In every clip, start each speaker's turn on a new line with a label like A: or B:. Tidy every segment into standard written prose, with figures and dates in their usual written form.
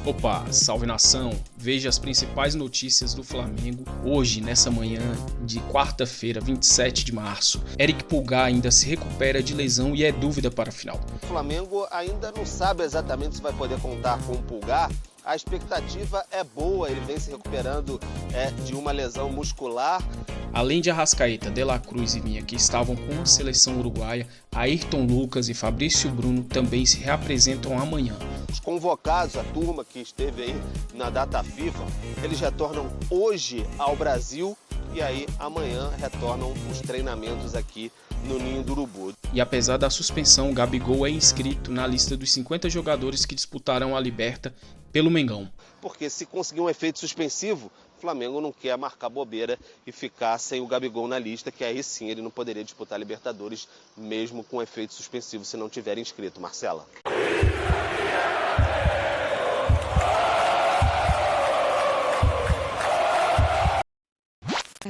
A: Opa, salve nação! Veja as principais notícias do Flamengo hoje, nessa manhã de quarta-feira, 27 de março. Eric Pulgar ainda se recupera de lesão e é dúvida para a final.
B: O Flamengo ainda não sabe exatamente se vai poder contar com o Pulgar. A expectativa é boa, ele vem se recuperando de uma lesão muscular.
A: Além de Arrascaeta, De La Cruz e Vinha, que estavam com a seleção uruguaia, Ayrton Lucas e Fabrício Bruno também se reapresentam amanhã.
B: Os convocados, a turma que esteve aí na data FIFA, eles retornam hoje ao Brasil e aí amanhã retornam os treinamentos aqui no Ninho do Urubu.
A: E apesar da suspensão, Gabigol é inscrito na lista dos 50 jogadores que disputarão a Liberta pelo Mengão.
B: Porque se conseguir um efeito suspensivo, o Flamengo não quer marcar bobeira e ficar sem o Gabigol na lista, que aí sim ele não poderia disputar a Libertadores mesmo com efeito suspensivo se não tiver inscrito. Marcela.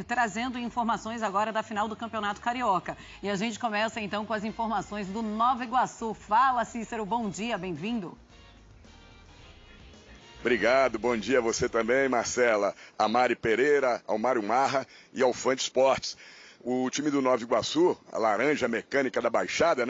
C: Trazendo informações agora da final do Campeonato Carioca. E a gente começa então com as informações do Nova Iguaçu. Fala, Cícero, bom dia, bem-vindo.
D: Obrigado, bom dia a você também, Marcela, a Mari Pereira, ao Mário Marra e ao Fante Esportes. O time do Nova Iguaçu, a Laranja Mecânica da Baixada,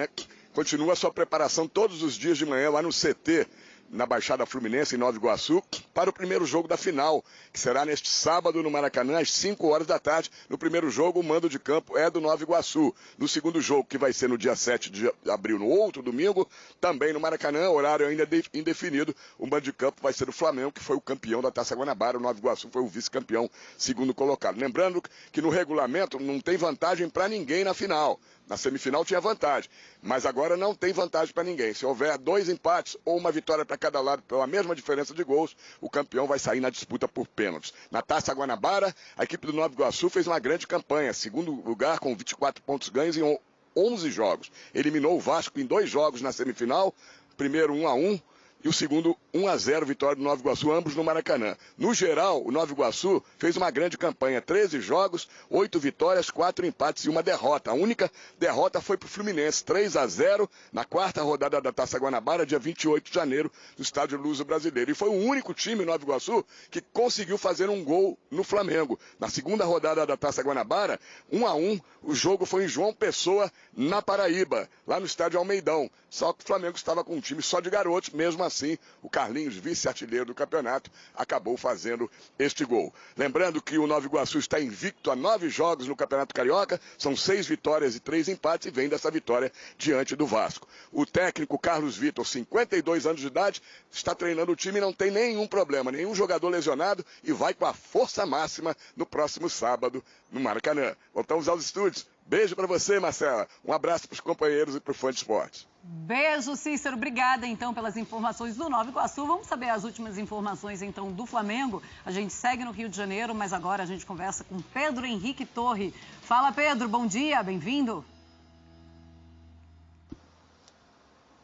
D: continua a sua preparação todos os dias de manhã lá no CT, na Baixada Fluminense, em Nova Iguaçu, para o primeiro jogo da final, que será neste sábado no Maracanã, às 5 horas da tarde. No primeiro jogo, o mando de campo é do Nova Iguaçu. No segundo jogo, que vai ser no dia 7 de abril, no outro domingo, também no Maracanã, horário ainda indefinido, o mando de campo vai ser o Flamengo, que foi o campeão da Taça Guanabara. O Nova Iguaçu foi o vice-campeão, segundo colocado. Lembrando que no regulamento não tem vantagem para ninguém na final. Na semifinal tinha vantagem, mas agora não tem vantagem para ninguém. Se houver 2 empates ou uma vitória para cada lado pela mesma diferença de gols, o campeão vai sair na disputa por pênaltis. Na Taça Guanabara, a equipe do Nova Iguaçu fez uma grande campanha, segundo lugar com 24 pontos ganhos em 11 jogos. Eliminou o Vasco em 2 jogos na semifinal, primeiro 1-1 e o segundo 1-0, vitória do Nova Iguaçu, ambos no Maracanã. No geral, o Nova Iguaçu fez uma grande campanha, 13 jogos, 8 vitórias, 4 empates e uma derrota. A única derrota foi para o Fluminense, 3-0, na quarta rodada da Taça Guanabara, dia 28 de janeiro, no estádio Luso Brasileiro. E foi o único time, Nova Iguaçu, que conseguiu fazer um gol no Flamengo. Na segunda rodada da Taça Guanabara, 1-1, o jogo foi em João Pessoa, na Paraíba, lá no estádio Almeidão. Só que o Flamengo estava com um time só de garotos, mesmo assim, o Carlinhos, vice-artilheiro do campeonato, acabou fazendo este gol. Lembrando que o Nova Iguaçu está invicto a 9 jogos no Campeonato Carioca, são 6 vitórias e 3 empates, e vem dessa vitória diante do Vasco. O técnico Carlos Vitor, 52 anos de idade, está treinando o time e não tem nenhum problema, nenhum jogador lesionado, e vai com a força máxima no próximo sábado no Maracanã. Voltamos aos estúdios. Beijo para você, Marcela. Um abraço para os companheiros e para o Fante Esportes.
C: Beijo, Cícero. Obrigada, então, pelas informações do Nova Iguaçu. Vamos saber as últimas informações, então, do Flamengo. A gente segue no Rio de Janeiro, mas agora a gente conversa com Pedro Henrique Torre. Fala, Pedro. Bom dia. Bem-vindo.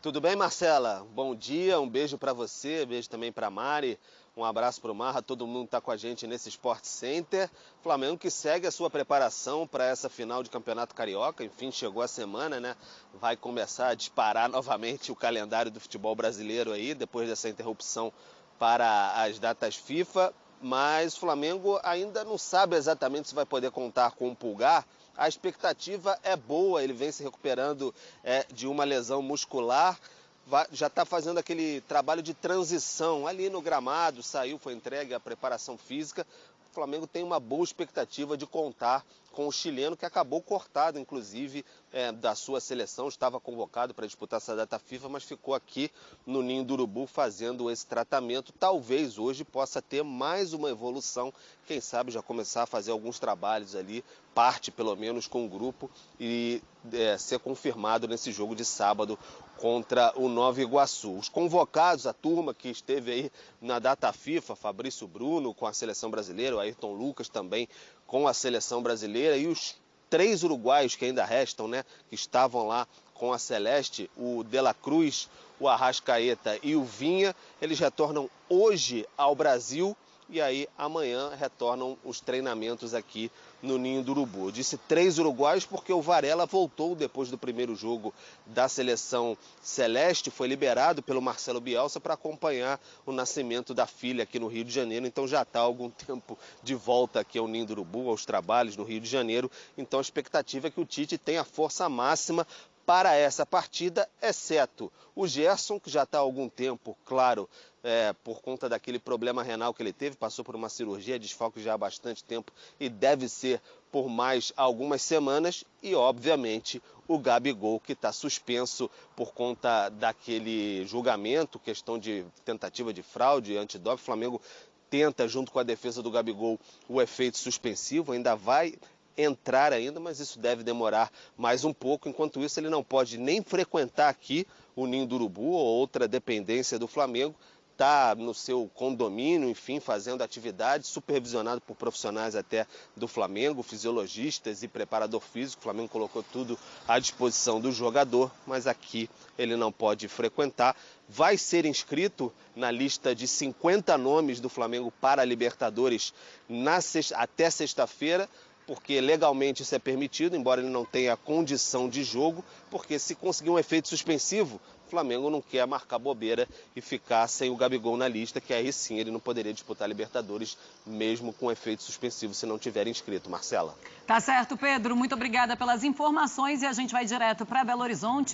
B: Tudo bem, Marcela? Bom dia, um beijo para você, beijo também para Mari. Um abraço para o Marra, todo mundo está com a gente nesse Sport Center. Flamengo que segue a sua preparação para essa final de Campeonato Carioca. Enfim, chegou a semana, Vai começar a disparar novamente o calendário do futebol brasileiro aí, depois dessa interrupção para as datas FIFA. Mas o Flamengo ainda não sabe exatamente se vai poder contar com o Pulgar. A expectativa é boa, ele vem se recuperando de uma lesão muscular. Já está fazendo aquele trabalho de transição ali no gramado, saiu, foi entregue à preparação física. O Flamengo tem uma boa expectativa de contar com o chileno, que acabou cortado, inclusive, da sua seleção. Estava convocado para disputar essa data FIFA, mas ficou aqui no Ninho do Urubu fazendo esse tratamento. Talvez hoje possa ter mais uma evolução, quem sabe já começar a fazer alguns trabalhos ali, parte pelo menos com o grupo, e ser confirmado nesse jogo de sábado contra o Nova Iguaçu. Os convocados, a turma que esteve aí na data FIFA, Fabrício Bruno com a seleção brasileira, o Ayrton Lucas também com a seleção brasileira, e os 3 uruguaios que ainda restam, que estavam lá com a Celeste, o De La Cruz, o Arrascaeta e o Vinha, eles retornam hoje ao Brasil. e aí amanhã retornam os treinamentos aqui no Ninho do Urubu. Eu disse 3 uruguaios porque o Varela voltou depois do primeiro jogo da seleção celeste, foi liberado pelo Marcelo Bielsa para acompanhar o nascimento da filha aqui no Rio de Janeiro, então já está há algum tempo de volta aqui ao Ninho do Urubu, aos trabalhos no Rio de Janeiro, então a expectativa é que o Tite tenha força máxima para essa partida, exceto o Gerson, que já está há algum tempo, claro, por conta daquele problema renal que ele teve, passou por uma cirurgia, desfalque já há bastante tempo e deve ser por mais algumas semanas, e obviamente o Gabigol, que está suspenso por conta daquele julgamento, questão de tentativa de fraude, antidoping. O Flamengo tenta, junto com a defesa do Gabigol, o efeito suspensivo, ainda vai entrar ainda, mas isso deve demorar mais um pouco. Enquanto isso, ele não pode nem frequentar aqui o Ninho do Urubu ou outra dependência do Flamengo. Está no seu condomínio, enfim, fazendo atividade, supervisionado por profissionais até do Flamengo, fisiologistas e preparador físico. O Flamengo colocou tudo à disposição do jogador, mas aqui ele não pode frequentar. Vai ser inscrito na lista de 50 nomes do Flamengo para a Libertadores até sexta-feira, porque legalmente isso é permitido, embora ele não tenha condição de jogo, porque se conseguir um efeito suspensivo, o Flamengo não quer marcar bobeira e ficar sem o Gabigol na lista, que aí sim ele não poderia disputar a Libertadores, mesmo com efeito suspensivo, se não tiver inscrito. Marcela.
C: Tá certo, Pedro. Muito obrigada pelas informações e a gente vai direto para Belo Horizonte.